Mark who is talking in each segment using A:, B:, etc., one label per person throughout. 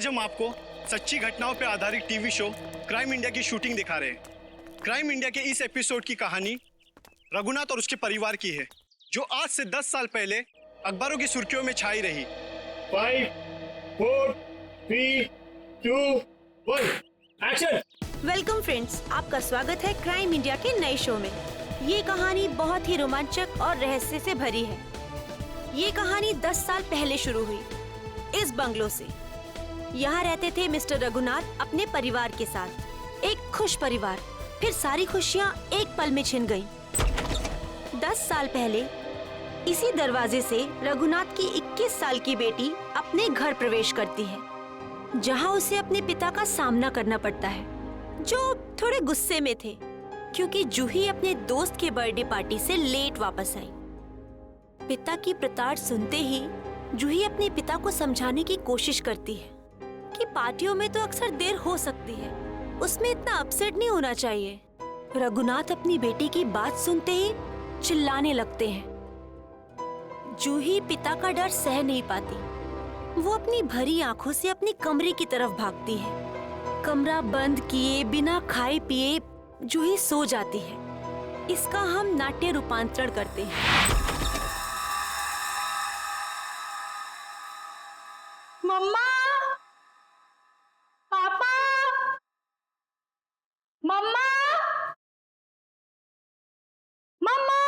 A: आज हम आपको सच्ची घटनाओं पर आधारित टीवी शो क्राइम इंडिया की शूटिंग दिखा रहे हैं। क्राइम इंडिया के इस एपिसोड की कहानी रघुनाथ और उसके परिवार की है, जो आज से 10 साल पहले अखबारों की सुर्खियों में छाई रही।
B: 5, 4, 3, 2, 1, एक्शन।
C: वेलकम फ्रेंड्स, आपका स्वागत है क्राइम इंडिया के नए शो में। ये कहानी बहुत ही रोमांचक और रहस्य से भरी है। ये कहानी 10 साल पहले शुरू हुई इस बंगलो से। यहाँ रहते थे मिस्टर रघुनाथ अपने परिवार के साथ। एक खुश परिवार। फिर सारी खुशियाँ एक पल में छिन गईं। 10 साल पहले इसी दरवाजे से रघुनाथ की 21 साल की बेटी अपने घर प्रवेश करती है, जहाँ उसे अपने पिता का सामना करना पड़ता है, जो थोड़े गुस्से में थे क्योंकि जूही अपने दोस्त के बर्थडे पार्टी से लेट वापस आई। पिता की प्रताड़ सुनते ही जूही अपने पिता को समझाने की कोशिश करती है कि पार्टियों में तो अक्सर देर हो सकती है, उसमें इतना अपसेट नहीं होना चाहिए। रघुनाथ अपनी बेटी की बात सुनते ही चिल्लाने लगते हैं। जूही पिता का डर सह नहीं पाती। वो अपनी भरी आंखों से अपने कमरे की तरफ भागती है। कमरा बंद किए बिना खाए पिए जूही सो जाती है। इसका हम नाट्य रूपांतरण करते हैं।
D: मम्मा, पापा, मम्मा, मम्मा,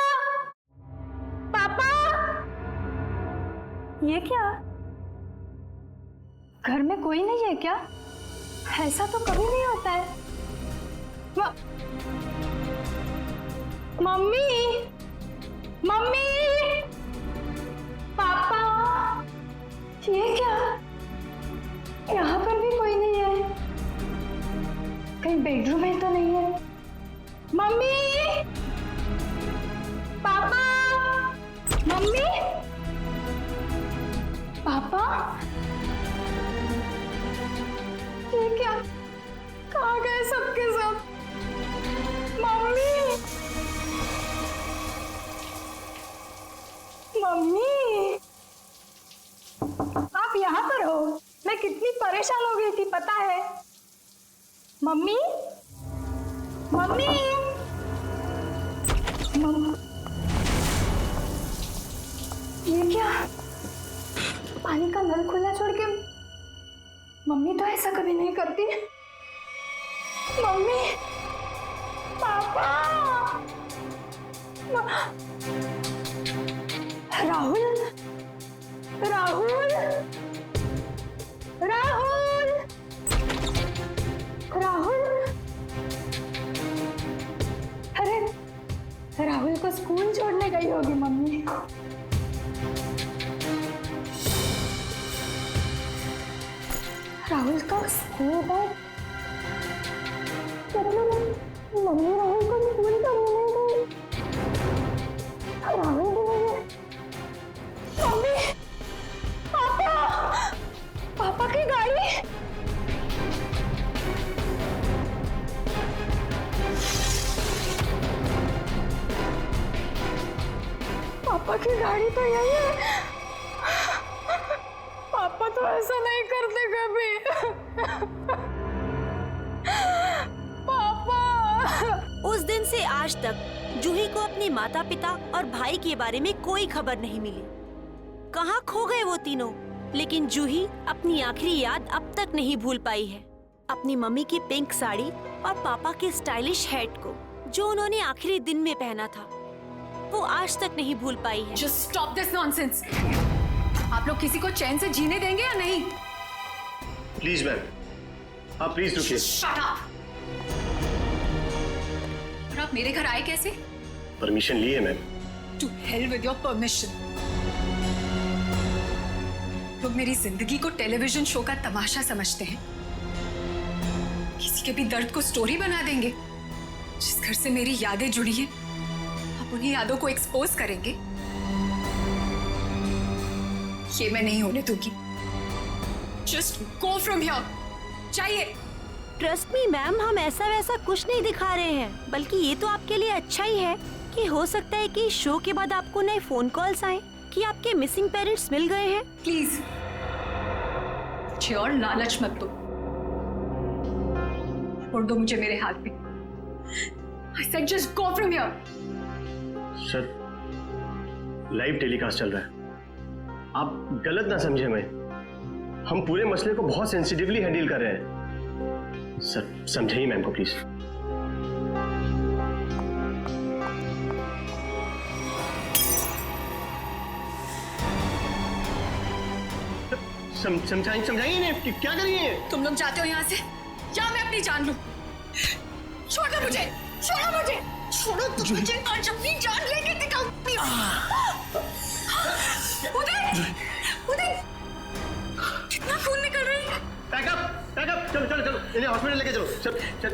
D: पापा। ये क्या? घर में कोई नहीं है क्या? ऐसा तो कभी नहीं होता है। मम्मी, मम्मी, पापा, ये क्या? यहाँ पर भी कोई नहीं है। कहीं बेडरूम में तो नहीं है। मम्मी, पापा, मम्मी, पापा, ये क्या? कहाँ गए सबके सब? मम्मी, मम्मी, आप यहाँ पर हो? मैं कितनी परेशान हो गई थी पता है? मम्मी, मम्मी, ये क्या? पानी का नल खुला छोड़ के मम्मी तो ऐसा कभी नहीं करती। मम्मी, पापा, राहुल, राहुल, राहुल, राहुल। अरे राहुल को स्कूल छोड़ने गई होगी मम्मी। राहुल का स्कूल बैग, मतलब मम्मी राहुल को स्कूल छोड़ने गई। राहुल भी नहीं है। मम्मी, पापा, पापा की गाड़ी। पापा की गाड़ी तो यही है। पापा तो ऐसा नहीं करते कभी। पापा।
C: उस दिन से आज तक जूही को अपने माता पिता और भाई के बारे में कोई खबर नहीं मिली। कहाँ खो गए वो तीनों? लेकिन जूही अपनी आखिरी याद अब तक नहीं भूल पाई है। अपनी मम्मी की पिंक साड़ी और पापा के स्टाइलिश हैट को, जो उन्होंने आखिरी दिन में पहना था, वो आज तक नहीं भूल पाई है।
E: Just stop this nonsense. आप लोग किसी को चैन से जीने देंगे या नहीं?
A: प्लीज मैम, आप प्लीज रुकिए।
E: Shut up. और आप मेरे घर आए कैसे?
A: परमिशन ली है ma'am.
E: To hell with your permission. लोग मेरी जिंदगी को टेलीविजन शो का तमाशा समझते हैं। किसी के भी दर्द को स्टोरी बना देंगे। जिस घर से मेरी यादें जुड़ी हैं, आप उन्हीं यादों को एक्सपोज करेंगे। ये मैं नहीं होने दूंगी। Just go from here. चाहिए।
C: ट्रस्ट मी मैम, हम ऐसा वैसा कुछ नहीं दिखा रहे हैं, बल्कि ये तो आपके लिए अच्छा ही है कि हो सकता है कि शो के बाद आपको नए फोन कॉल्स आए कि आपके मिसिंग पेरेंट्स मिल गए हैं।
E: प्लीज मुझे और लालच मत दो। छोड़ दो मुझे मेरे हाथ में। I said just go from here.
B: Sir, live telecast चल रहा है, आप गलत ना समझे मैं। हम पूरे मसले को बहुत सेंसिटिवली हैंडल कर रहे हैं। सर समझाइए मैम को प्लीज। समझाइए ने कि क्या करिए।
E: तुम लोग जाते हो यहाँ से या मैं अपनी जान लूं? छोड़ो मुझे, छोड़ो मुझे, छोड़ो तुम मुझे। आज अपनी जान लेके दिखाऊंगी। उदय, उदय, कितना खून निकल रहा है।
B: बैकअप, चलो चलो चलो, इन्हें हॉस्पिटल लेके चलो। चल चल।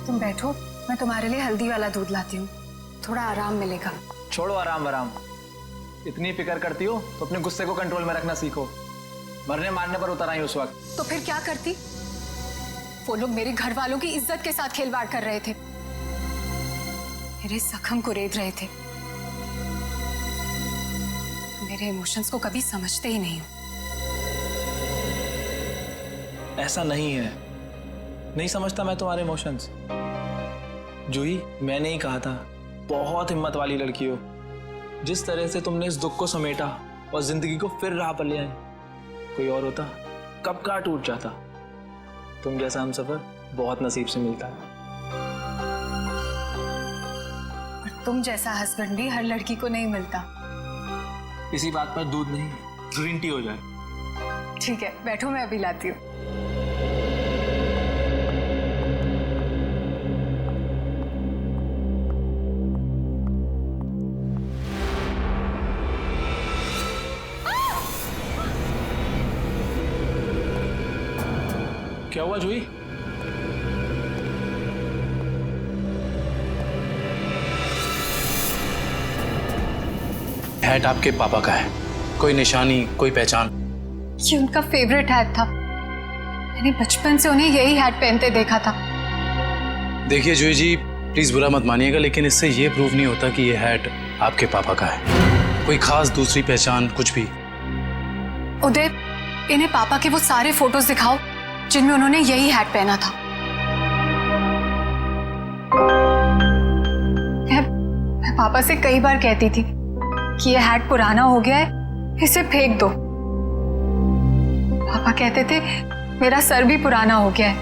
E: तुम बैठो, मैं तुम्हारे लिए हल्दी वाला दूध लाती हूँ, थोड़ा आराम मिलेगा।
F: छोड़ो आराम आराम, इतनी फिक्र करती हो तो अपने गुस्से को कंट्रोल में रखना सीखो। मरने मारने पर उतर आई उस वक्त।
E: तो फिर क्या करती? वो लोग मेरे घर वालों की इज्जत के साथ खिलवाड़ कर रहे थे, मेरे जख्म को रेत रहे थे। मेरे इमोशंस को कभी समझते ही नहीं हो।
F: ऐसा नहीं है, नहीं समझता मैं तुम्हारे इमोशंस। जूही, मैंने ही कहा था, बहुत हिम्मत वाली लड़की हो। जिस तरह से तुमने इस दुख को समेटा और जिंदगी को फिर राह पर ले आई, कोई और होता कब का टूट जाता। तुम जैसा हमसफर बहुत नसीब से मिलता है।
E: और तुम जैसा हस्बैंड भी हर लड़की को नहीं मिलता।
F: इसी बात पर दूध नहीं, ग्रीन टी हो जाए।
E: ठीक है, बैठो, मैं अभी लाती हूँ।
F: क्या हुआ जूही?
G: हैट आपके पापा का है, कोई निशानी, कोई पहचान?
E: ये उनका फेवरेट हैट था, मैंने बचपन से उन्हें यही हैट पहनते देखा था।
G: देखिए जूही जी, प्लीज बुरा मत मानिएगा, लेकिन इससे ये प्रूव नहीं होता कि ये हैट आपके पापा का है। कोई खास दूसरी पहचान कुछ भी?
E: उदय, इन्हें पापा के वो सारे फोटोज दिखाओ जिनमें उन्होंने यही हैट पहना था। मैं पापा से कई बार कहती थी कि ये हैट पुराना हो गया है, इसे फेंक दो। पापा कहते थे मेरा सर भी पुराना हो गया है,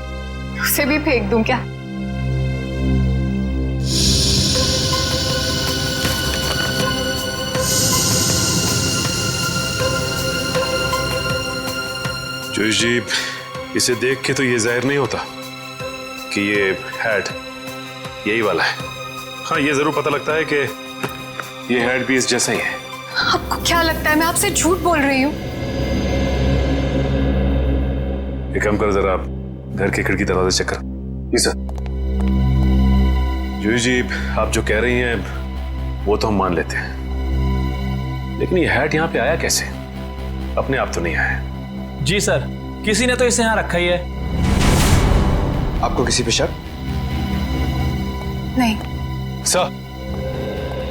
E: उसे भी फेंक दूं क्या?
H: जोश जी, इसे देख के तो ये जाहिर नहीं होता कि ये हैट यही वाला है। हाँ, ये जरूर पता लगता है कि ये हैट भी इस जैसा ही है।
E: आपको क्या लगता है मैं आपसे झूठ बोल रही हूँ?
H: एक काम कर, जरा आप घर के खिड़की दरवाजे चेक कर। जी सर। जोश जी, आप जो कह रही हैं वो तो हम मान लेते हैं, लेकिन ये हैट यहाँ पे आया कैसे? अपने आप तो नहीं आया।
F: जी सर, किसी ने तो इसे यहाँ रखा ही है।
I: आपको किसी पे शक?
E: नहीं
I: सर,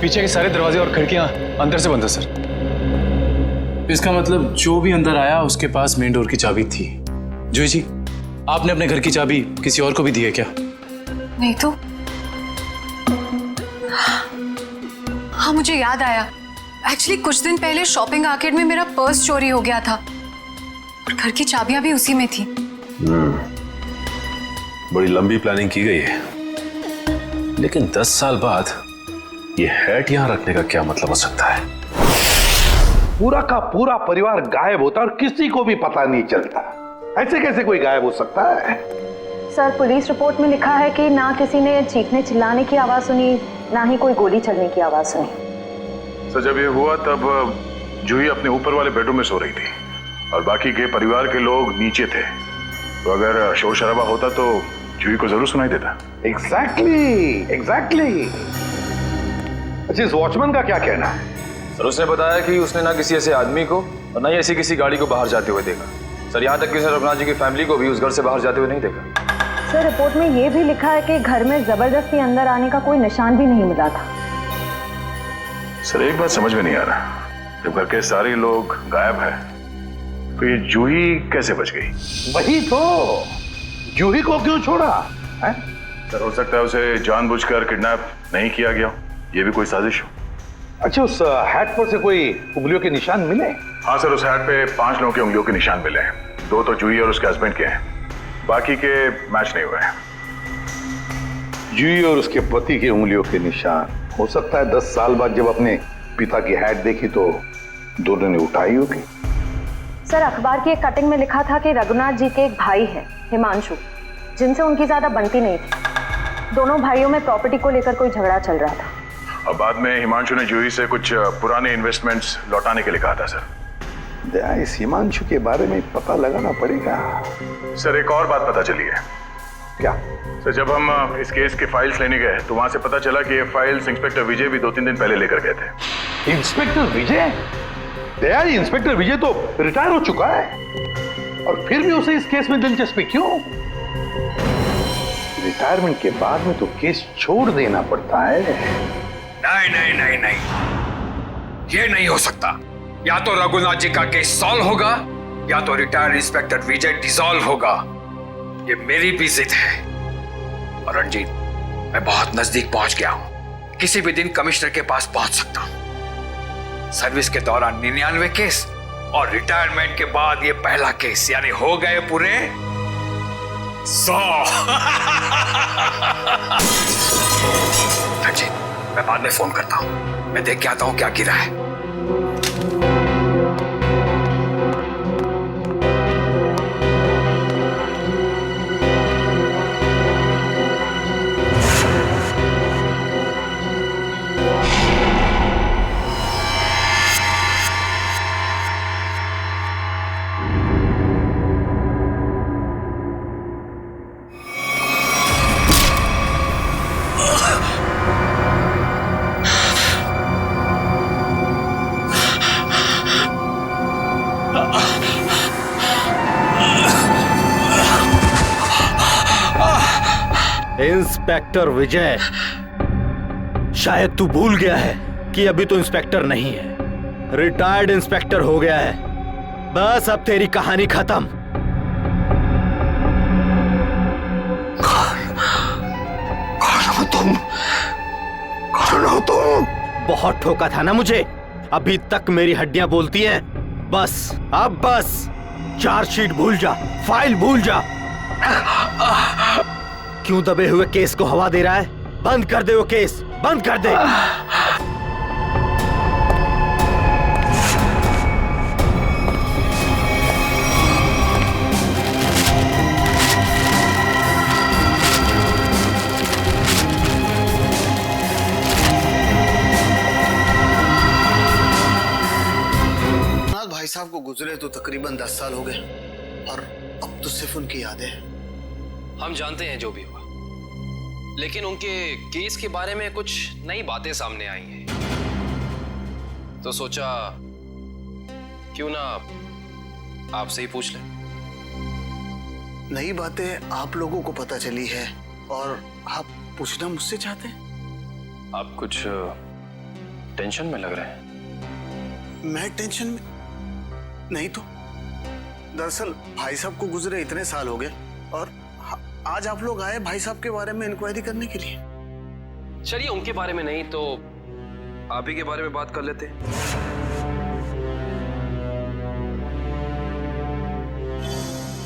I: पीछे के सारे दरवाजे और खिड़कियां अंदर से बंद है सर।
G: इसका मतलब जो भी अंदर आया उसके पास मेन डोर की चाबी थी। जूही जी, आपने अपने घर की चाबी किसी और को भी दी है क्या?
E: नहीं तो। हाँ, मुझे याद आया, एक्चुअली कुछ दिन पहले शॉपिंग आर्केड में मेरा पर्स चोरी हो गया था, घर की चाबियां भी उसी में थी।
H: बड़ी लंबी प्लानिंग की गई है, लेकिन 10 साल बाद ये हैट यहाँ रखने का क्या मतलब हो सकता है?
J: पूरा का पूरा परिवार गायब होता और किसी को भी पता नहीं चलता। ऐसे कैसे कोई गायब हो सकता है?
D: सर, पुलिस रिपोर्ट में लिखा है कि ना किसी ने चीखने चिल्लाने की आवाज सुनी, ना ही कोई गोली चलने की आवाज सुनी।
H: सर, जब ये हुआ तब जूही अपने ऊपर वाले बेडरूम में सो रही थी और बाकी के परिवार के लोग नीचे थे, तो अगर शोर शराबा होता तो जूही को जरूर सुनाई देता।
J: एग्जैक्टली। अच्छा, इस वॉचमैन का क्या कहना है?
I: सर, उसने बताया कि उसने ना किसी ऐसे आदमी को और न ही ऐसी किसी गाड़ी को बाहर जाते हुए देखा सर। यहाँ तक कि सर रघुनाथ जी की फैमिली को भी उस घर से बाहर जाते हुए नहीं देखा।
D: सर रिपोर्ट में ये भी लिखा है कि घर में जबरदस्ती अंदर आने का कोई निशान भी नहीं मिला था।
H: सर एक बात समझ में नहीं आ रहा, जब घर के सारे लोग गायब है तो ये जूही कैसे बच गई?
J: वही तो, जूही को क्यों छोड़ा है?
H: सर हो सकता है उसे जानबूझकर किडनैप नहीं किया गया, ये भी कोई साजिश हो।
J: अच्छा, उस हैट पर से कोई उंगलियों के निशान मिले?
H: हाँ सर, उस हैट पे 5 लोगों के उंगलियों के निशान मिले हैं। 2 तो जूही और उसके हस्बैंड के हैं, बाकी के मैच नहीं हुए हैं।
J: जूही और उसके पति की उंगलियों के निशान, हो सकता है 10 साल बाद जब अपने पिता की हैट देखी तो दोनों ने उठाई होगी।
D: सर अखबार की एक कटिंग में लिखा था कि रघुनाथ जी के एक भाई है हिमांशु, जिनसे उनकी ज्यादा बनती नहीं थी। दोनों भाइयों में प्रॉपर्टी को लेकर कोई झगड़ा चल रहा था।
H: अब बाद में हिमांशु ने जूही से कुछ पुराने इन्वेस्टमेंट्स लौटाने के लिए कहा था सर।
J: दया, इस हिमांशु के बारे में पता लगाना पड़ेगा।
H: सर एक और बात पता चली है।
J: क्या?
H: सर जब हम इस केस के फाइल्स लेने गए तो वहां से पता चला कि ये फाइल्स इंस्पेक्टर विजय भी 2-3 दिन पहले लेकर गए थे।
J: इंस्पेक्टर विजय? दया, इंस्पेक्टर विजय तो रिटायर हो चुका है, और फिर भी उसे इस केस में दिलचस्पी क्यों? रिटायरमेंट के बाद में तो केस छोड़ देना पड़ता है।
K: नहीं नहीं नहीं नहीं, ये नहीं हो सकता। या तो रघुनाथ जी का केस सॉल्व होगा या तो रिटायर्ड इंस्पेक्टर विजय डिसॉल्व होगा। ये मेरी भी जिद है। और रंजीत, मैं बहुत नजदीक पहुंच गया हूं। किसी भी दिन कमिश्नर के पास पहुंच सकता हूं। सर्विस के दौरान 99 केस और रिटायरमेंट के बाद ये पहला केस, यानी हो गए पूरे 100। रंजीत, मैं बाद में फोन करता हूं। मैं देख के आता हूं क्या गिरा है।
L: इंस्पेक्टर विजय, शायद तू भूल गया है कि अभी तो इंस्पेक्टर नहीं है, रिटायर्ड इंस्पेक्टर हो गया है। बस अब तेरी कहानी खत्म।
J: कौन हो तुम?
L: बहुत ठोका था ना मुझे, अभी तक मेरी हड्डियां बोलती हैं। बस अब बस, चार्जशीट भूल जा, फाइल भूल जा। क्यों दबे हुए केस को हवा दे रहा है? बंद कर दे वो केस, बंद कर दे।
A: भाई साहब को गुजरे तो तकरीबन 10 साल हो गए और अब तो सिर्फ उनकी यादें हैं।
M: हम जानते हैं जो भी हुआ, लेकिन उनके केस के बारे में कुछ नई बातें सामने आई हैं, तो सोचा क्यों ना आपसे ही पूछ लें।
A: नई बातें आप लोगों को पता चली है और आप पूछना मुझसे चाहते हैं?
F: आप कुछ टेंशन में लग रहे हैं।
A: मैं टेंशन में नहीं तो, दरअसल भाई साहब को गुजरे इतने साल हो गए और आज आप लोग आए भाई साहब के बारे में इंक्वायरी करने के लिए।
M: चलिए उनके बारे में नहीं तो आप ही के बारे में बात कर लेते हैं।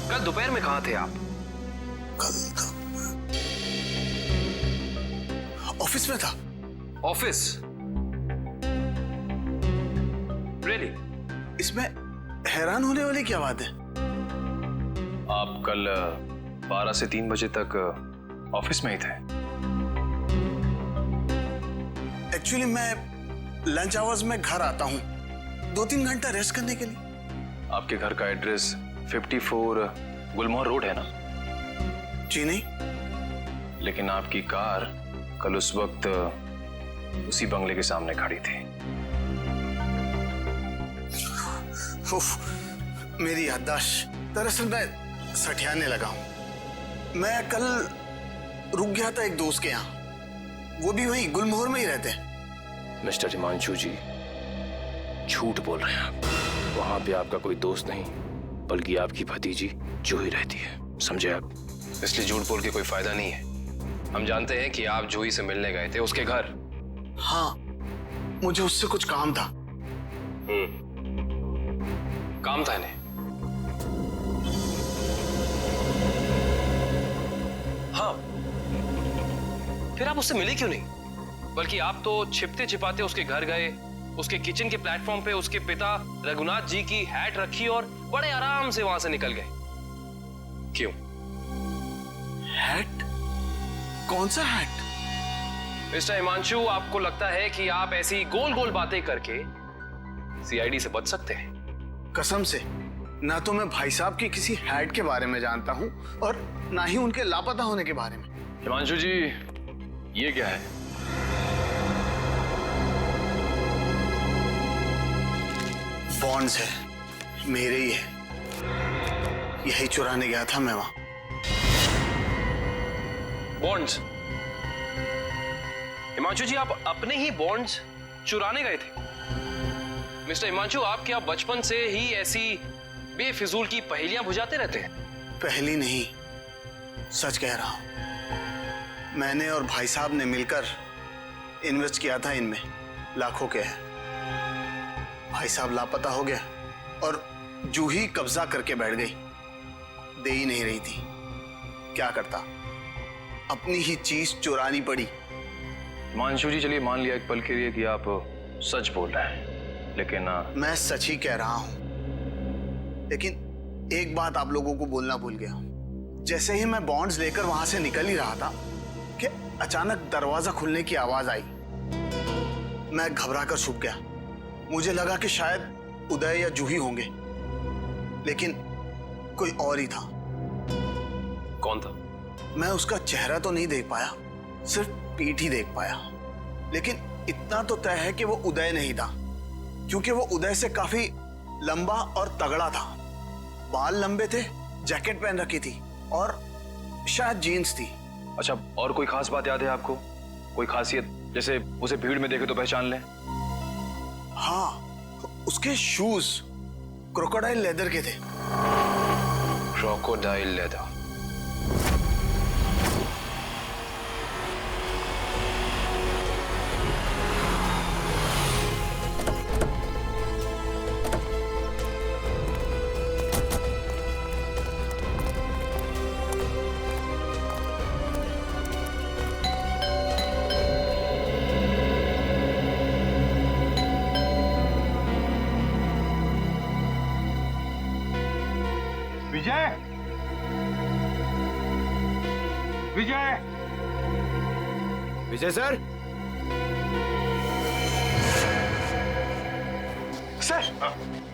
M: कल दोपहर में कहाँ थे आप?
A: कल ऑफिस में था।
M: ऑफिस? रियली?
A: इसमें हैरान होने वाली क्या बात है?
F: आप कल 12 से 3 बजे तक ऑफिस में ही थे।
A: एक्चुअली मैं लंच आवर्स में घर आता हूँ 2-3 घंटा रेस्ट करने के लिए।
F: आपके घर का एड्रेस 54 गुलमोहर रोड है ना?
A: जी नहीं।
F: लेकिन आपकी कार कल उस वक्त उसी बंगले के सामने खड़ी थी।
N: उफ, मेरी याददाश्त। दरअसल मैं सठियाने लगा हूँ। मैं कल रुक गया था एक दोस्त के यहाँ, वो भी वहीं गुलमोहर में ही रहते हैं।
M: मिस्टर हिमांशु जी, झूठ बोल रहे हैं आप। वहां पे आपका कोई दोस्त नहीं, बल्कि आपकी भतीजी जूही रहती है, समझे आप? इसलिए झूठ बोल के कोई फायदा नहीं है। हम जानते हैं कि आप जूही से मिलने गए थे उसके घर।
N: हाँ, मुझे उससे कुछ काम था।
M: काम था इन्हें? हाँ, फिर आप उससे मिले क्यों नहीं? बल्कि आप तो छिपते छिपाते उसके घर गए, उसके किचन के प्लेटफॉर्म पे उसके पिता रघुनाथ जी की हैट रखी और बड़े आराम से वहां से निकल गए। क्यों?
N: हैट? कौन सा हैट?
M: मिस्टर हिमांशु, आपको लगता है कि आप ऐसी गोल गोल बातें करके सीआईडी से बच सकते हैं?
N: कसम से, ना तो मैं भाई साहब की किसी हैट के बारे में जानता हूं और ना ही उनके लापता होने के बारे में।
M: हिमांशु जी, ये क्या है?
N: बॉन्ड्स है, मेरे ही है। यही चुराने गया था मैं वहां।
M: बॉन्ड्स? हिमांशु जी, आप अपने ही बॉन्ड्स चुराने गए थे? मिस्टर हिमांशु, आप क्या बचपन से ही ऐसी बेफिजूल की पहेलियां बुझाते रहते हैं?
N: पहली नहीं, सच कह रहा हूं। मैंने और भाई साहब ने मिलकर इन्वेस्ट किया था इनमें, लाखों के हैं। भाई साहब लापता हो गया और जूही कब्जा करके बैठ गई, दे ही नहीं रही थी। क्या करता, अपनी ही चीज चुरानी पड़ी।
M: हिमांशु जी, चलिए मान लिया एक पल के लिए कि आप सच बोल रहे हैं, लेकिन
N: मैं सच ही कह रहा हूं। लेकिन एक बात आप लोगों को बोलना भूल गया। जैसे ही मैं बॉन्ड्स लेकर वहां से निकल ही रहा था कि अचानक दरवाजा खुलने की आवाज आई। मैं घबरा कर छुप गया। मुझे लगा कि शायद उदय या जूही होंगे, लेकिन कोई और ही था।
M: कौन था?
N: मैं उसका चेहरा तो नहीं देख पाया, सिर्फ पीठ ही देख पाया। लेकिन इतना तो तय है कि वो उदय नहीं था, क्योंकि वो उदय से काफी लंबा और तगड़ा था। बाल लंबे थे, जैकेट पहन रखी थी और शायद जीन्स थी।
M: अच्छा, और कोई खास बात याद है आपको? कोई खासियत, जैसे उसे भीड़ में देखे तो पहचान लें?
N: हाँ, उसके शूज क्रोकोडाइल लेदर के थे।
M: Crocodile leather?
J: Vijay, Vijay,
L: Vijay sir.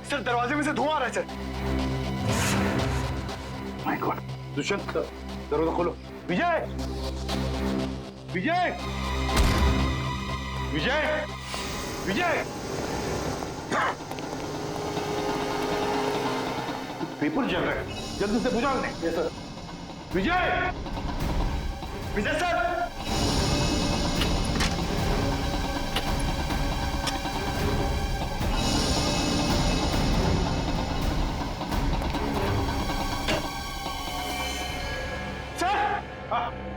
B: Sir दरवाजे में से धुआं आ रहा है सर।
J: माय गॉड, दुष्यंत दरवाजा खोलो। विजय, विजय, विजय, विजय, पेपर जल रहा है, जल्दी से बुझा लें। Yes sir. Vijay, Vijay sir.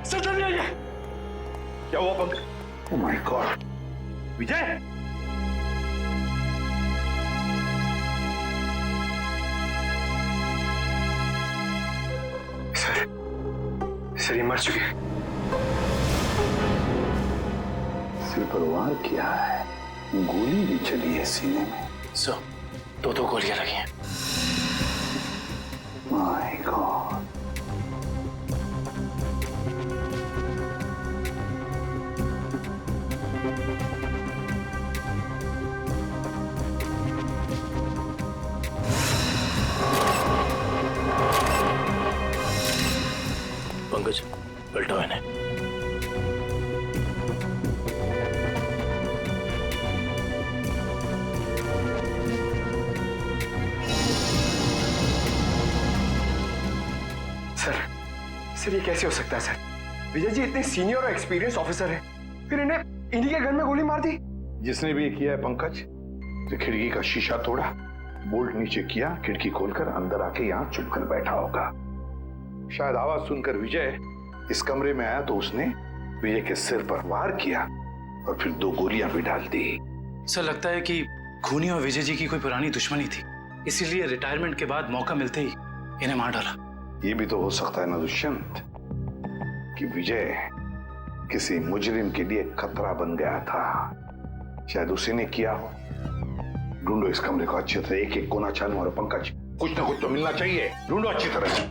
J: Sir जल्दी आइए। क्या हुआ Pankaj? Oh my god. Vijay,
B: sir ये मर चुके हैं।
J: सिर पर वार किया है, गोली भी चली है सीने में।
B: सर, दो गोलियां लगी हैं।
J: My God.
B: पंकज, पलटाओ इन्हें।
O: सर ये कैसे हो सकता है सर? विजय जी इतने सीनियर और एक्सपीरियंस ऑफिसर हैं, फिर इन्हें इन्हीं के घर में गोली मार दी।
J: जिसने भी किया है पंकज, जो खिड़की का शीशा तोड़ा, बोल्ट नीचे किया, खिड़की खोलकर अंदर आके यहाँ चुप कर बैठा होगा। शायद आवाज सुनकर विजय इस कमरे में आया तो उसने विजय के सिर पर वार किया और फिर 2 गोलियां भी डाल दी।
G: सर लगता है कि खूनी और विजय जी की कोई पुरानी दुश्मनी थी, इसीलिए रिटायरमेंट के बाद मौका मिलते ही इन्हें मार डाला।
J: ये भी तो हो सकता है ना दुष्यंत कि विजय किसी मुजरिम के लिए खतरा बन गया था, शायद उसी ने किया हो। ढूंढो इस कमरे को अच्छी तरह, एक एक कोना छानो। और पंकज, कुछ ना कुछ तो मिलना चाहिए, ढूंढो अच्छी तरह से।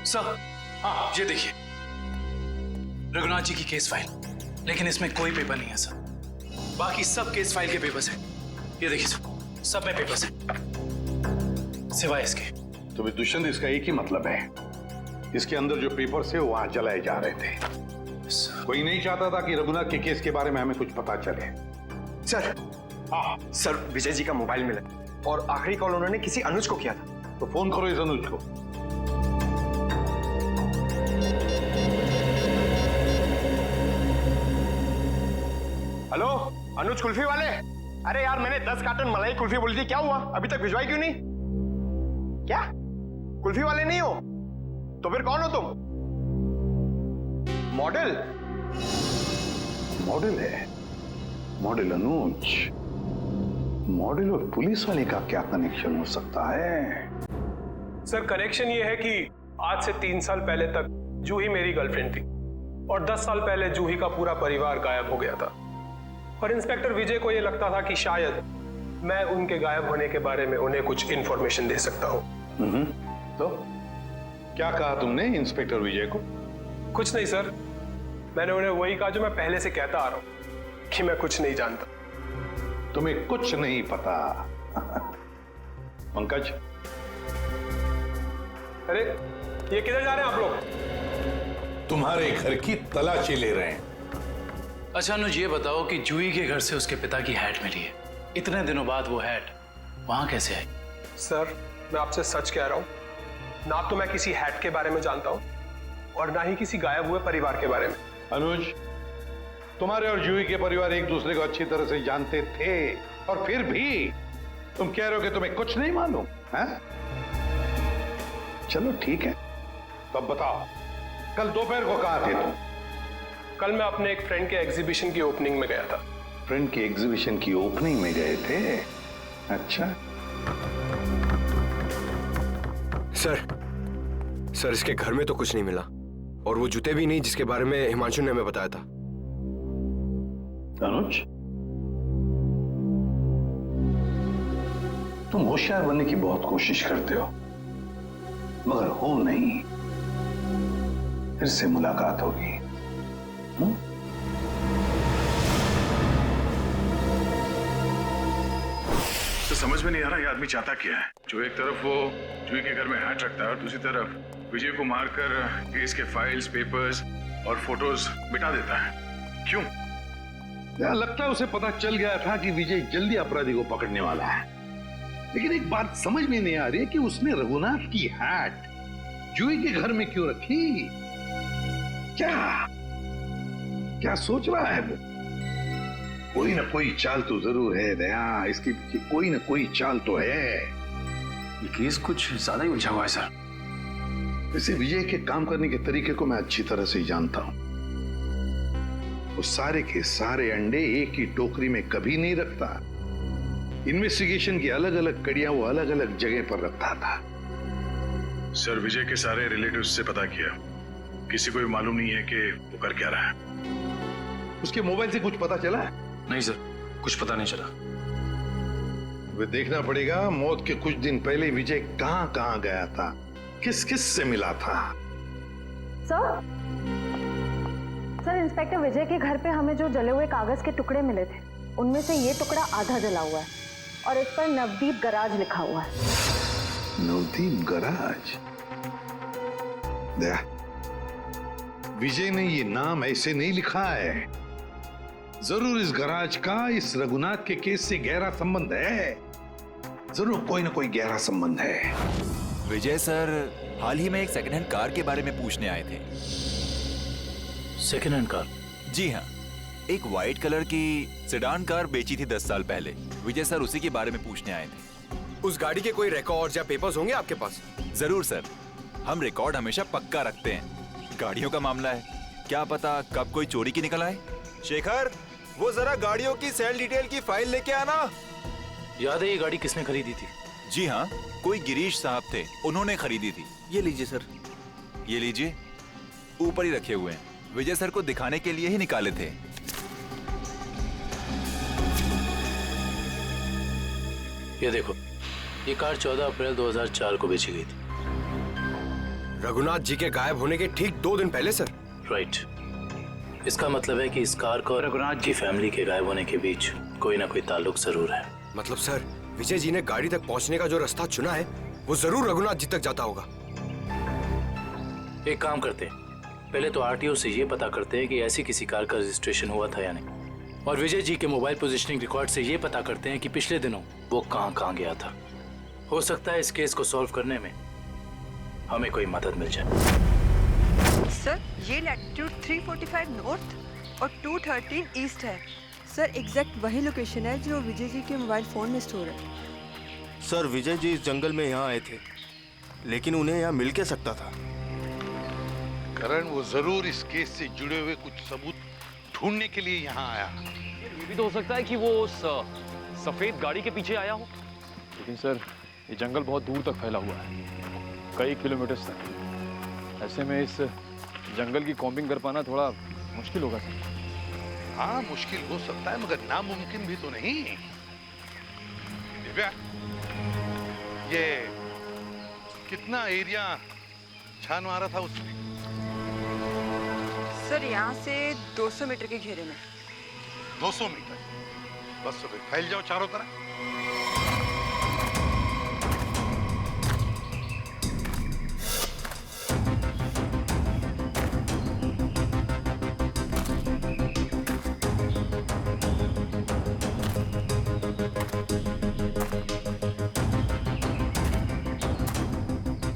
G: सर हाँ, ये देखिए रघुनाथ जी की केस फाइल, लेकिन इसमें कोई पेपर नहीं है सर। बाकी सब केस फाइल के पेपर्स हैं। ये देखिए सर, सब में पेपर्स हैं सिवाय इसके।
J: तो भी दुष्यंत, इसका एक ही मतलब है, इसके अंदर जो पेपर्स है वो वहां जलाए जा रहे थे। कोई नहीं चाहता था कि रघुनाथ के केस के बारे में हमें कुछ पता चले।
O: सर हाँ सर, विजय जी का मोबाइल मिला और आखिरी कॉल उन्होंने किसी अनुज को किया था।
J: तो फोन करो इस अनुज को।
O: हेलो अनुज कुल्फी वाले? अरे यार, मैंने 10 कार्टन मलाई कुल्फी बोली थी, क्या हुआ? अभी तक भिजवाई क्यों नहीं? क्या कुल्फी वाले नहीं हो? तो फिर कौन हो तुम? मॉडल?
J: मॉडल है? मॉडल अनुज? मॉडल और पुलिस वाले का क्या कनेक्शन हो सकता है?
P: सर कनेक्शन ये है कि आज से 3 साल पहले तक जूही मेरी गर्लफ्रेंड थी और 10 साल पहले जूही का पूरा परिवार गायब हो गया था। और इंस्पेक्टर विजय को यह लगता था कि शायद मैं उनके गायब होने के बारे में उन्हें कुछ इंफॉर्मेशन दे सकता हूं।
J: तो क्या कहा तुमने इंस्पेक्टर विजय को?
P: कुछ नहीं सर, मैंने उन्हें वही कहा जो मैं पहले से कहता आ रहा हूं कि मैं कुछ नहीं जानता।
J: तुम्हें कुछ नहीं पता? पंकज,
P: अरे ये किधर जा रहे हैं आप लोग?
J: तुम्हारे घर की तलाशी ले रहे हैं।
G: अच्छा अनुज, ये बताओ कि जूही के घर से उसके पिता की हैट मिली है, इतने दिनों बाद वो हैट वहां कैसे आई?
P: सर मैं आपसे सच कह रहा हूं, ना तो मैं किसी हैट के बारे में जानता हूं और ना ही किसी गायब हुए परिवार के बारे में।
J: अनुज, तुम्हारे और जूही के परिवार एक दूसरे को अच्छी तरह से जानते थे और फिर भी तुम कह रहे हो कि तुम्हें कुछ नहीं मालूम है? चलो ठीक है, तो अब बताओ, कल दोपहर को कहां थे तुम?
P: कल मैं अपने एक फ्रेंड के एग्जीबिशन की ओपनिंग में गया था।
J: फ्रेंड की एग्जीबिशन की ओपनिंग में गए थे? अच्छा।
O: सर इसके घर में तो कुछ नहीं मिला और वो जूते भी नहीं जिसके बारे में हिमांशु ने हमें बताया था।
J: अनुज, तुम होशियार बनने की बहुत कोशिश करते हो, मगर हो नहीं। फिर से मुलाकात होगी।
H: तो समझ में नहीं आ रहा ये आदमी चाहता क्या है। जो एक तरफ वो जूही के घर में हैट रखता है और दूसरी तरफ विजय को मारकर केस के फाइल्स, पेपर्स और फोटोज मिटा देता है। क्यों?
J: लगता है उसे पता चल गया था कि विजय जल्दी अपराधी को पकड़ने वाला है। लेकिन एक बात समझ में नहीं आ रही है कि उसने रघुनाथ की हैट जूही के घर में क्यों रखी? क्या सोच रहा है वो? कोई ना कोई चाल तो जरूर है दया, इसके पीछे कोई ना कोई चाल तो है।
H: ये केस कुछ ज्यादा ही उलझा हुआ है सर।
J: वैसे विजय के काम करने के तरीके को मैं अच्छी तरह से जानता हूं। वो सारे के सारे अंडे एक ही टोकरी में कभी नहीं रखता। इन्वेस्टिगेशन की अलग अलग कड़ियां वो अलग अलग जगह पर रखता था।
H: सर विजय के सारे रिलेटिव्स से पता किया, किसी को भी मालूम नहीं है कि वो कर क्या रहा है।
J: उसके मोबाइल से कुछ पता चला?
F: नहीं सर, कुछ पता नहीं चला।
J: वे देखना पड़ेगा मौत के कुछ दिन पहले विजय कहां कहां गया था, किस किस से मिला था।
D: सर इंस्पेक्टर विजय के घर पे हमें जो जले हुए कागज के टुकड़े मिले थे
Q: उनमें से ये टुकड़ा आधा जला हुआ है और इस पर नवदीप गराज लिखा हुआ है।
J: नवदीप गराज? दया, विजय ने ये नाम ऐसे नहीं लिखा है। जरूर इस गराज का इस रघुनाथ के केस से गहरा संबंध है। जरूर कोई ना कोई गहरा संबंध है।
R: विजय सर हाल ही में एक सेकंड हैंड कार के बारे में पूछने आए थे।
L: Second hand car?
R: जी हाँ, एक व्हाइट कलर की सेडान कार बेची थी 10 साल पहले। विजय सर उसी के बारे में पूछने आए थे।
S: उस गाड़ी के कोई रिकॉर्ड्स या पेपर्स होंगे आपके पास?
R: जरूर सर, हम रिकॉर्ड हमेशा पक्का रखते हैं। गाड़ियों का मामला है, क्या पता कब कोई चोरी की निकल आए।
S: शेखर, वो जरा गाड़ियों की सेल डिटेल की फाइल लेके आना।
L: याद है ये गाड़ी किसने खरीदी थी?
R: जी हाँ, कोई गिरीश साहब थे, उन्होंने खरीदी थी।
L: ये लीजिए सर।
R: ये लीजिए, ऊपर ही रखे हुए हैं। विजय सर को दिखाने के लिए ही निकाले थे।
L: ये देखो, ये कार 14 अप्रैल 2004 को बेची गई थी।
S: रघुनाथ जी के गायब होने के ठीक 2 दिन पहले सर?
L: राइट। इसका मतलब है कि इस कार को रघुनाथ की फैमिली के गायब होने के बीच कोई ना कोई ताल्लुक जरूर है।
S: मतलब सर, विजय जी ने गाड़ी तक पहुंचने का जो रास्ता चुना है वो जरूर रघुनाथ जी तक जाता होगा।
L: एक काम करते हैं, पहले तो आरटीओ से ये पता करते हैं कि ऐसी किसी कार का रजिस्ट्रेशन हुआ था या नहीं, और विजय जी के मोबाइल पोजीशनिंग रिकॉर्ड से ये पता करते हैं कि पिछले दिनों वो कहाँ गया था। हो सकता है इस केस को सॉल्व करने में हमें कोई मदद मिल जाए।
T: सर, ये लैटिट्यूड 345 नॉर्थ और 213 ईस्ट है। सर, एग्जैक्ट वही लोकेशन है जो विजय जी के मोबाइल फोन में स्टोर है।
N: सर, विजय जी इस जंगल में यहाँ आए थे, लेकिन उन्हें यहाँ मिल के सकता था।
J: करण, वो जरूर इस केस से जुड़े हुए कुछ सबूत ढूंढने के लिए यहाँ आया।
I: ये भी तो हो सकता है कि वो उस सफेद गाड़ी के पीछे आया हो। लेकिन सर, ये जंगल बहुत दूर तक फैला हुआ है, कई किलोमीटर तक। ऐसे में इस जंगल की कॉम्बिंग कर पाना थोड़ा मुश्किल होगा सर।
J: हाँ, मुश्किल हो सकता है, मगर नामुमकिन भी तो नहीं। दिव्या, ये कितना एरिया छान मारा था उसने?
T: सर, यहाँ से 200 मीटर के घेरे में।
J: 200 मीटर? बस तो फिर फैल जाओ चारों तरफ।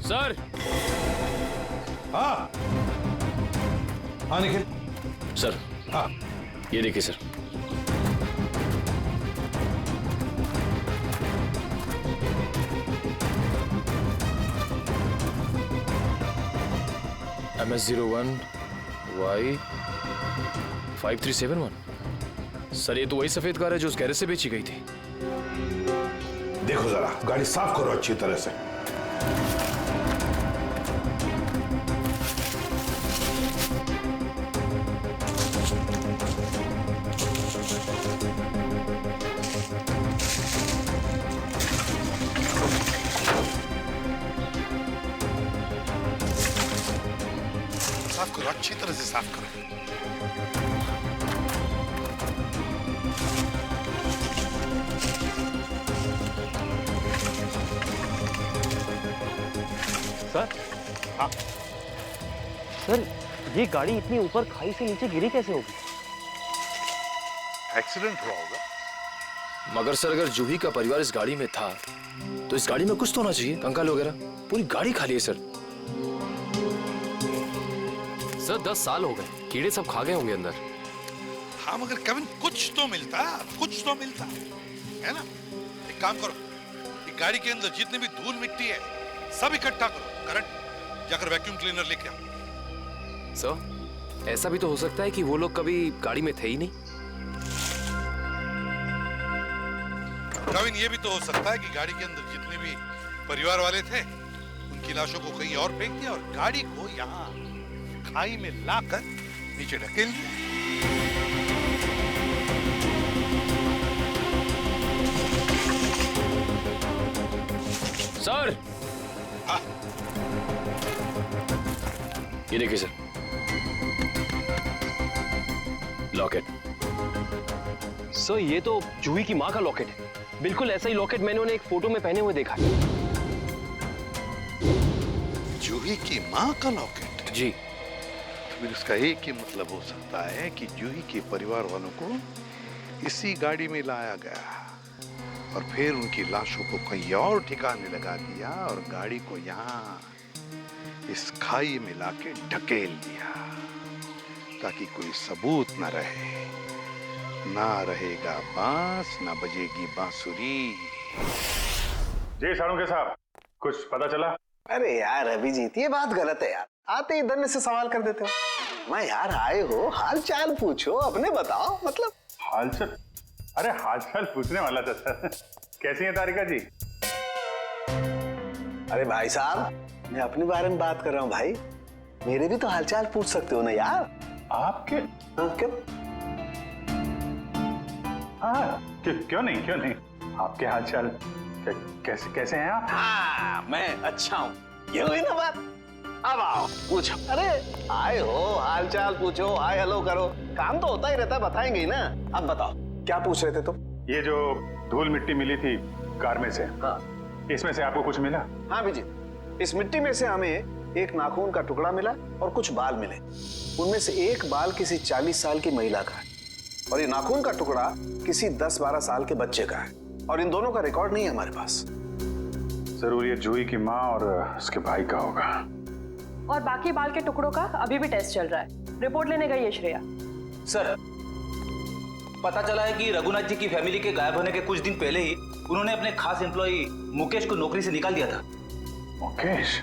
I: सर।
J: हाँ हाँ निखिल।
L: सर,
J: हाँ,
L: ये देखिए सर। MS01 Y 5371। सर, ये तो वही सफेद कार है जो उस गैरेज से बेची गई थी।
J: देखो जरा, गाड़ी साफ करो अच्छी तरह से। साफ करो, अच्छी तरह से साफ करो।
I: सर। हाँ
B: सर, ये गाड़ी इतनी ऊपर खाई से नीचे गिरी कैसे होगी?
J: एक्सीडेंट हुआ होगा।
M: मगर सर, अगर जूही का परिवार इस गाड़ी में था तो इस गाड़ी में कुछ तो होना चाहिए, कंकाल वगैरह। पूरी गाड़ी खाली है सर। सर, 10 साल हो गए, कीड़े सब खा गए होंगे अंदर।
J: हाँ, मगर केविन, कुछ तो मिलता, कुछ तो मिलता है ना। एक काम करो, ये गाड़ी के अंदर जितने भी धूल मिट्टी है सब इकट्ठा करो। करण, जाकर वैक्यूम क्लीनर लेके आओ।
M: सर, ऐसा भी तो हो सकता है कि वो लोग कभी गाड़ी में थे ही नहीं।
J: केविन, ये भी तो हो सकता है कि गाड़ी के अंदर जितने भी परिवार वाले थे उनकी लाशों को कहीं और फेंक दिया और गाड़ी को यहाँ खाई में लाकर नीचे ढकेल दिया।
M: सर।
J: हाँ।
M: ये देखिए सर, लॉकेट। सर ये तो जूही की माँ का लॉकेट है। बिल्कुल ऐसा ही लॉकेट मैंने उन्हें एक फोटो में पहने हुए देखा है।
J: जूही की माँ का लॉकेट?
M: जी।
J: फिर इसका एक ही मतलब हो सकता है कि जूही के परिवार वालों को इसी गाड़ी में लाया गया और फिर उनकी लाशों को कहीं और ठिकाने लगा दिया और गाड़ी को यहाँ इस खाई में लाके ढकेल दिया ताकि कोई सबूत न रहे। ना रहेगा बांस, ना बजेगी बांसुरी।
H: जी सारुंके साहब, कुछ पता चला?
N: अरे यार अभिजीत, ये बात गलत है यार। आते ही धन्य से सवाल कर देते हो। मैं यार आए हो, हाल चाल पूछो, अपने बताओ। मतलब
H: हाल चाल? अरे हाल चाल पूछने वाला था सर। कैसी है तारिका जी?
N: अरे भाई साहब, मैं अपने बारे में बात कर रहा हूँ भाई। मेरे भी तो हालचाल पूछ सकते हो ना यार।
H: आपके?
N: हाँ, क्यों?
H: हाँ, क्यों नहीं। आपके हालचाल कैसे हैं आप?
N: हाँ, मैं अच्छा हूँ। ये हुई ना बात। अब आओ पूछो। अरे आए हो, हालचाल पूछो, हाय हेलो करो, काम तो होता ही रहता है, बताएंगे ही ना। अब बताओ क्या पूछ रहे थे तुम?
H: ये जो धूल मिट्टी मिली थी कार में से,
N: हाँ,
H: इसमें से आपको कुछ मिला?
N: हाँ विजय, इस मिट्टी में से हमें एक नाखून का टुकड़ा मिला और कुछ बाल मिले। उनमें से एक बाल किसी 40 साल की महिला का है और ये नाखून का टुकड़ा किसी 10-12 साल के बच्चे का है और इन दोनों का रिकॉर्ड नहीं है हमारे पास।
H: जरूर ये जूही की माँ और उसके भाई का होगा।
U: और बाकी बाल के टुकड़ों का अभी भी टेस्ट चल रहा है। रिपोर्ट लेने गई है श्रेया।
L: सर, पता चला है कि रघुनाथ जी की फैमिली के गायब होने के कुछ दिन पहले ही उन्होंने अपने खास एम्प्लॉय मुकेश को नौकरी से निकाल दिया था।
H: मुकेश?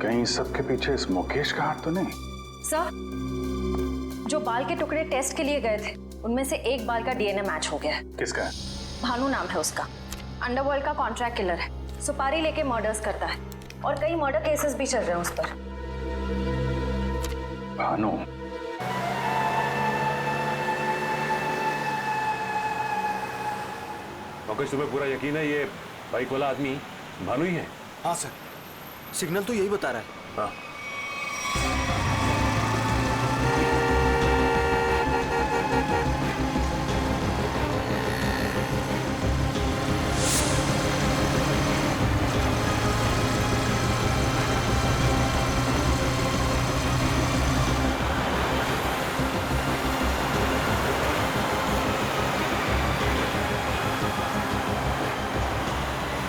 H: कहीं सबके पीछे इस मुकेश का हाथ तो नहीं?
U: सर, जो बाल के टुकड़े टेस्ट के लिए गए थे उनमें से एक बाल का डीएनए मैच हो गया है।
H: किसका?
U: भानु नाम है उसका। अंडरवर्ल्ड का कॉन्ट्रैक्ट किलर है, सुपारी लेके मर्डर्स करता है और कई मर्डर केसेस भी चल रहे हैं उस पर।
H: भानु?
S: मुकेश, तुम्हें पूरा यकीन है ये बाइक वाला आदमी भानु ही है?
V: हाँ सर, सिग्नल तो यही बता रहा है।
S: हाँ।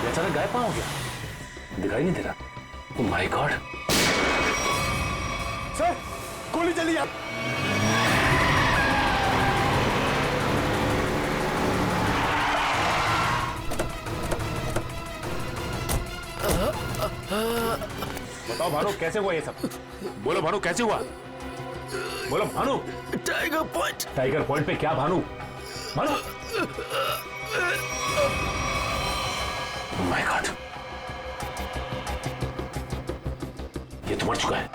S: अचानक गायब कहाँ हो गया? दिखाई नहीं दे रहा। Oh my God!
V: सर, गोली चली आप।
S: बताओ भानु, कैसे हुआ ये सब? बोलो भानु, कैसे हुआ? बोलो Bhanu.
V: Tiger point.
S: Tiger point पे क्या Bhanu? Bhanu? Oh my God! ये तो मर चुका है।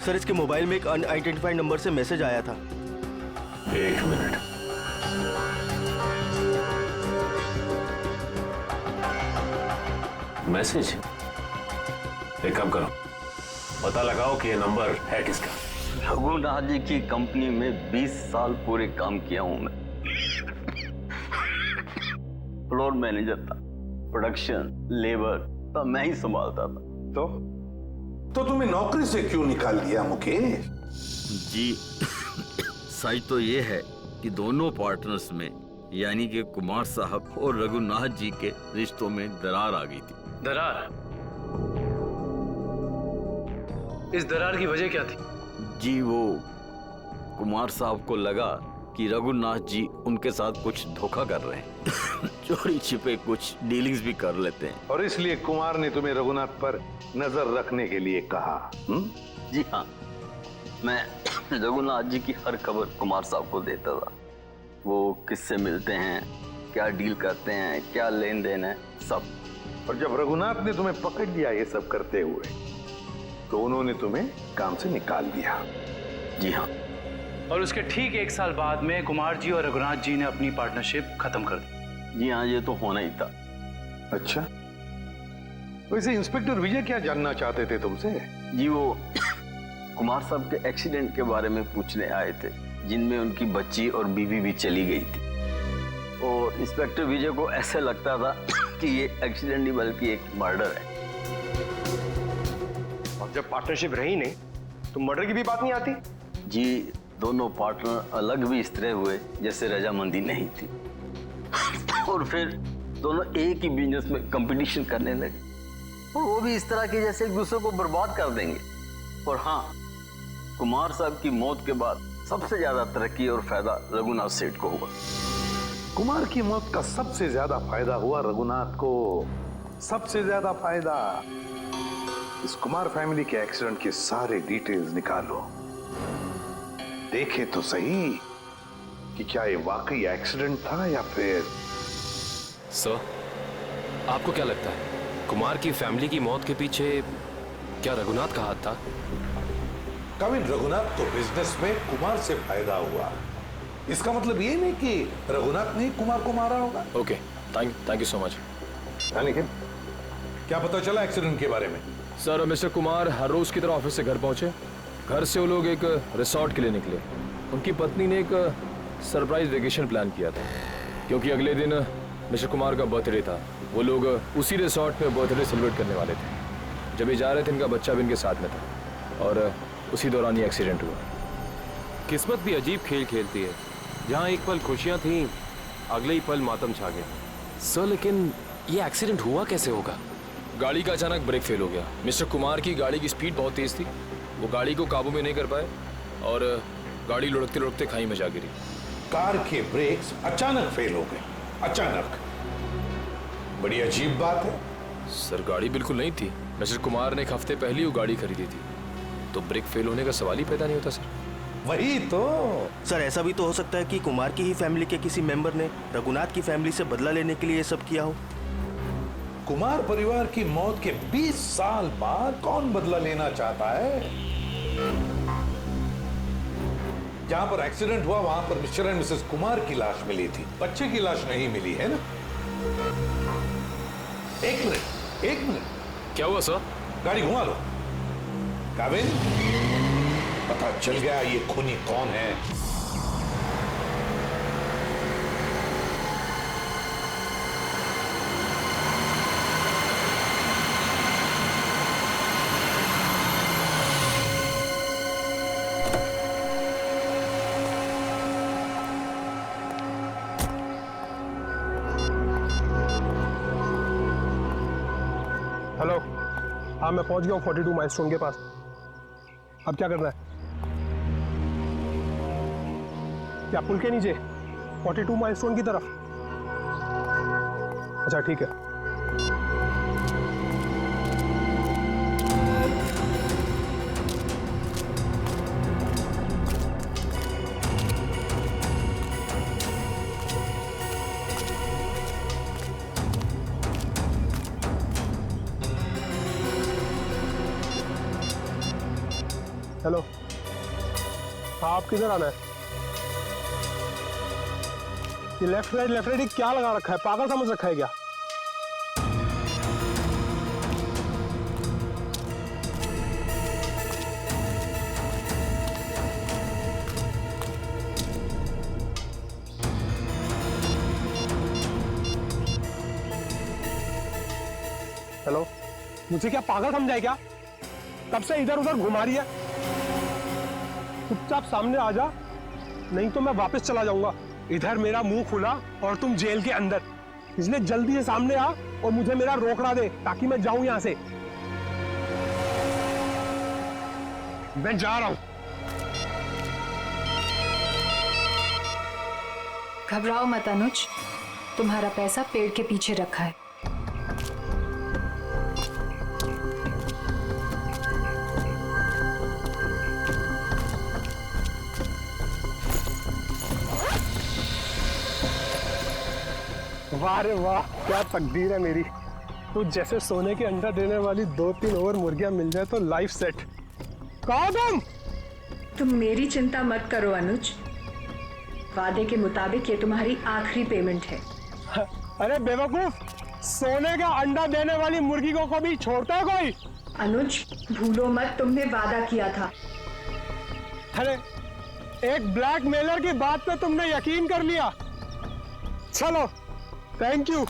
V: सर, इसके मोबाइल में एक अनआइडेंटिफाइड नंबर से मैसेज आया था।
S: एक मिनट। मैसेज? एक काम करो, पता लगाओ कि ये नंबर है किसका।
W: रघुनाथ जी की कंपनी में 20 साल पूरे काम किया हूं मैं। फ्लोर मैनेजर था, प्रोडक्शन, लेबर सब मैं ही संभालता था।
J: तो तुम्हें नौकरी से क्यों निकाल दिया मुकेश?
W: जी सच तो ये है कि दोनों पार्टनर्स में यानी कि कुमार साहब और रघुनाथ जी के रिश्तों में दरार आ गई थी।
L: दरार? इस दरार की वजह क्या थी?
W: जी वो कुमार साहब को लगा कि रघुनाथ जी उनके साथ कुछ धोखा कर रहे हैं चोरी छिपे कुछ डीलिंग्स भी कर लेते हैं
J: और इसलिए कुमार ने तुम्हें रघुनाथ पर नजर रखने के लिए कहा।
W: जी हाँ, मैं रघुनाथ जी की हर खबर कुमार साहब को देता था। वो किससे मिलते हैं, क्या डील करते हैं, क्या लेन देन है, सब।
J: और जब रघुनाथ ने तुम्हें पकड़ लिया ये सब करते हुए तो उन्होंने तुम्हें काम से निकाल दिया।
W: जी हाँ।
L: और उसके ठीक 1 साल बाद में कुमार जी और रघुनाथ जी ने अपनी पार्टनरशिप खत्म कर दी।
W: जी हाँ, ये तो होना ही था।
J: अच्छा, वैसे इंस्पेक्टर विजय क्या जानना चाहते थे तुमसे?
W: जी वो कुमार साहब के एक्सीडेंट के बारे में पूछने आए थे, जिनमें उनकी बच्ची और बीवी भी चली गई थी। और इंस्पेक्टर विजय को ऐसा लगता था कि ये एक्सीडेंट नहीं बल्कि एक मर्डर है।
O: और जब पार्टनरशिप रही नहीं तो मर्डर की भी बात नहीं आती?
W: जी दोनों पार्टनर अलग भी इस तरह हुए जैसे रजामंदी नहीं थी। और फिर दोनों एक ही बिजनेस में कंपटीशन करने लगे, और वो भी इस तरह की जैसे एक दूसरे को बर्बाद कर देंगे। और हाँ, कुमार साहब की मौत के बाद सबसे ज्यादा तरक्की और फायदा रघुनाथ सेठ को हुआ।
J: कुमार की मौत का सबसे ज्यादा फायदा हुआ रघुनाथ को। सबसे ज्यादा फायदा। इस कुमार फैमिली के एक्सीडेंट के सारे डिटेल्स निकालो, देखे तो सही कि क्या ये वाकई एक्सीडेंट था या फिर।
I: सर, आपको क्या लगता है कुमार की फैमिली की मौत के पीछे क्या रघुनाथ का हाथ था?
J: कविन, रघुनाथ को बिजनेस में कुमार से फायदा हुआ, इसका मतलब ये नहीं कि रघुनाथ ने कुमार को मारा होगा।
I: Okay, thank you so much.
J: लेकिन क्या पता चला एक्सीडेंट के बारे में?
I: सर, मिस्टर कुमार हर रोज की तरह ऑफिस से घर पहुंचे। घर से वो लोग एक रिसोर्ट के लिए निकले। उनकी पत्नी ने एक सरप्राइज वेकेशन प्लान किया था, क्योंकि अगले दिन मिस्टर कुमार का बर्थडे था। वो लोग उसी रिसोर्ट में बर्थडे सेलिब्रेट करने वाले थे। जब ये जा रहे थे, इनका बच्चा भी इनके साथ में था, और उसी दौरान ये एक्सीडेंट हुआ।
C: किस्मत भी अजीब खेल खेलती है, जहाँ एक पल खुशियाँ थीं, अगले ही पल मातम छा गया।
I: सर, लेकिन ये एक्सीडेंट हुआ कैसे होगा? गाड़ी का अचानक ब्रेक फेल हो गया। मिस्टर कुमार की गाड़ी की स्पीड बहुत तेज थी, वो गाड़ी को काबू में नहीं कर पाए और गाड़ी लुढ़कते लुढ़कते खाई में जा गिरी।
J: कार के ब्रेक्स अचानक फेल हो गए। अचानक, बड़ी अजीब बात है।
I: सर, गाड़ी बिल्कुल नहीं थी। मिस्टर कुमार ने एक हफ्ते पहले वो गाड़ी खरीदी थी, तो ब्रेक फेल होने का सवाल ही पैदा नहीं होता। सर,
J: वही तो।
V: सर, ऐसा भी तो हो सकता है कि कुमार की ही फैमिली के किसी मेंबर ने रघुनाथ की फैमिली से बदला लेने के लिए ये सब किया हो।
J: कुमार परिवार की मौत के 20 साल बाद कौन बदला लेना चाहता है? जहां पर एक्सीडेंट हुआ वहां पर मिस्टर एंड मिसेस कुमार की लाश मिली थी, बच्चे की लाश नहीं मिली है ना? एक मिनट।
I: क्या हुआ सर?
J: गाड़ी घुमा लो। काविन, पता चल गया ये खूनी कौन है।
P: हेलो, हाँ मैं पहुंच गया हूँ 42 माइलस्टोन के पास। अब क्या करना है? क्या पुल के नीचे 42 माइलस्टोन की तरफ? अच्छा ठीक है। हेलो, हाँ आप किधर आना है? ये लेफ्ट राइट क्या लगा रखा है? पागल समझ रखा है क्या? हेलो, मुझे क्या पागल समझा है क्या? कब से इधर उधर घुमा रही है? चुपचाप सामने आ जा, नहीं तो मैं वापस चला जाऊंगा। इधर मेरा मुंह खुला और तुम जेल के अंदर, इसलिए जल्दी से सामने आ और मुझे मेरा रोकड़ा दे ताकि मैं जाऊं यहां से। मैं जा रहा हूं।
D: घबराओ मत अनुज, तुम्हारा पैसा पेड़ के पीछे रखा है।
P: वाह रे वाह, क्या तकदीर है मेरी। तो जैसे सोने के अंडा देने वाली 2-3 और मुर्गियां मिल जाए तो लाइफ सेट। कहाँ
E: तुम मेरी चिंता मत करो अनुज, वादे के मुताबिक ये तुम्हारी आखिरी पेमेंट है।
P: अरे बेवकूफ, सोने का अंडा देने वाली मुर्गी को कभी छोड़ता है कोई?
E: अनुज भूलो मत, तुमने वादा किया था।
P: अरे एक ब्लैकमेलर की बात पे तुमने यकीन कर लिया। चलो, थैंक यू।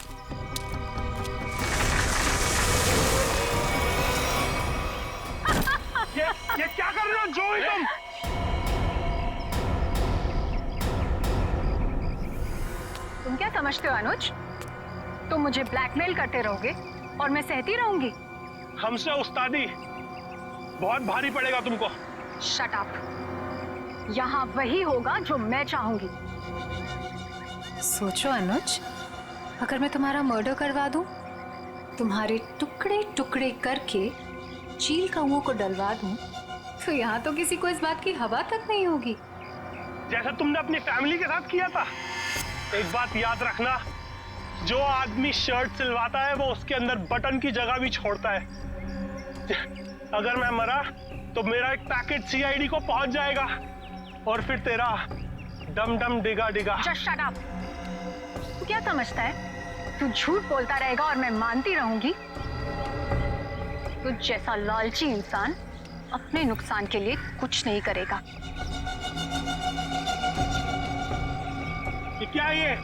P: ये क्या कर रहे हो जोई तुम?
D: तुम क्या समझते हो अनुज? तुम मुझे ब्लैकमेल करते रहोगे और मैं सहती रहूंगी?
P: हमसे उस्तादी बहुत भारी पड़ेगा तुमको।
D: Shut up. यहाँ वही होगा जो मैं चाहूंगी।
U: सोचो अनुज, अगर मैं तुम्हारा मर्डर करवा दूं, तुम्हारे टुकड़े टुकड़े करके चील कौओं को डलवा दूं, तो यहाँ तो किसी को इस बात की हवा तक नहीं होगी।
P: जैसा तुमने अपनी फैमिली के साथ किया था। एक बात याद रखना, जो आदमी शर्ट सिलवाता है वो उसके अंदर बटन की जगह भी छोड़ता है। अगर मैं मरा तो मेरा एक पैकेट सीआईडी को पहुंच जाएगा और फिर तेरा डम डम डिगा डिगा।
D: Just shut up। तू क्या समझता है? तू झूठ बोलता रहेगा और मैं मानती रहूंगी? तू जैसा लालची इंसान अपने नुकसान के लिए कुछ नहीं करेगा।
P: ये क्या है ये?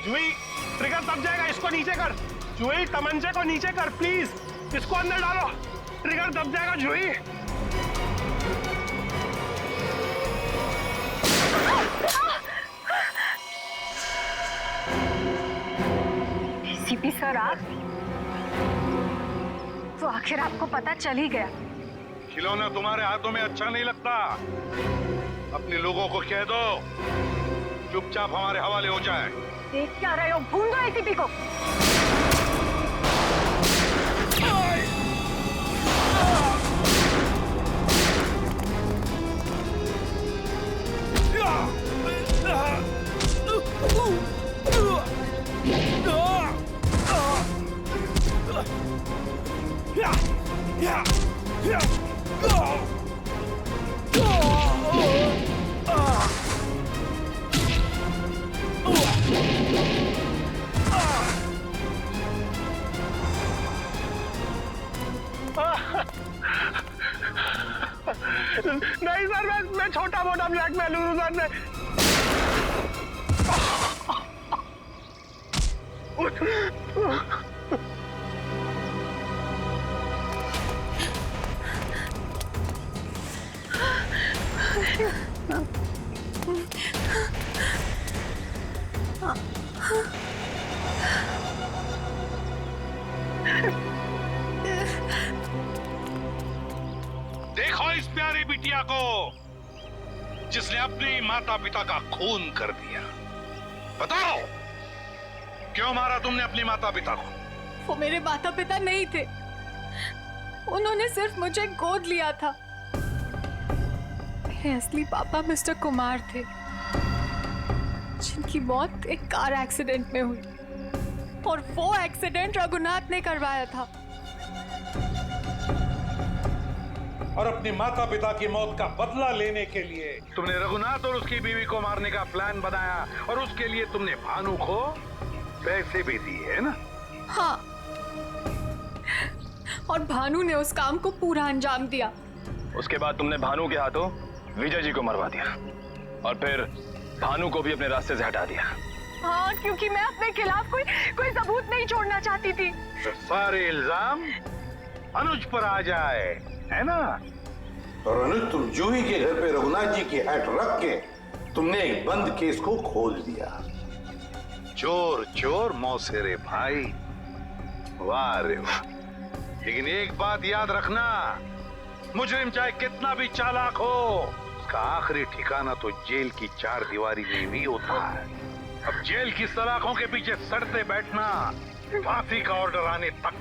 P: जुई, ट्रिगर दब जाएगा, इसको नीचे कर। जुई, तमंचे को नीचे कर प्लीज, इसको अंदर डालो। ट्रिगर दब जाएगा जुई।
D: एसीपी सर, आप तो आखिर आपको पता चल ही गया।
J: खिलौना तुम्हारे हाथों में अच्छा नहीं लगता। अपने लोगों को कह दो चुपचाप हमारे हवाले हो जाए।
D: देख क्या रहे हो? भूल दो एसीपी को।
P: नहीं सर, मैं छोटा मोटा ब्लैकमेल हूँ सर।
J: देखो इस प्यारी बिटिया को जिसने अपने माता पिता का खून कर दिया। बताओ क्यों मारा तुमने अपने माता पिता को?
U: वो मेरे माता पिता नहीं थे, उन्होंने सिर्फ मुझे गोद लिया था। मेरे असली पापा मिस्टर कुमार थे, जिनकी मौत एक कार एक्सीडेंट में हुई, और वो एक्सीडेंट रघुनाथ ने करवाया था।
J: और अपनी माता पिता की मौत का बदला लेने के लिए तुमने रघुनाथ और उसकी बीवी को मारने का प्लान बनाया, और उसके लिए तुमने भानु को पैसे भी दिए, है ना?
U: हाँ, और भानु ने उस काम को पूरा अंजाम दिया।
I: उसके बाद तुमने भानु के हाथों विजय जी को मरवा दिया और फिर भानु को भी अपने रास्ते से हटा दिया।
D: हाँ, क्योंकि मैं अपने खिलाफ कोई सबूत नहीं छोड़ना चाहती थी।
J: तो सारे इल्जाम अनुज पर आ जाए, है ना? और अनुज, तुम जूही के घर पे रघुनाथ जी की हैट रख के तुमने एक बंद केस को खोल दिया। चोर चोर मौसेरे भाई, वाह रे वाह। लेकिन एक बात याद रखना, मुजरिम चाहे कितना भी चालाक हो, उसका आखिरी ठिकाना तो जेल की चार दीवारी में भी होता है। अब जेल की सलाखों के पीछे सड़ते बैठना फांसी का ऑर्डर आने तक।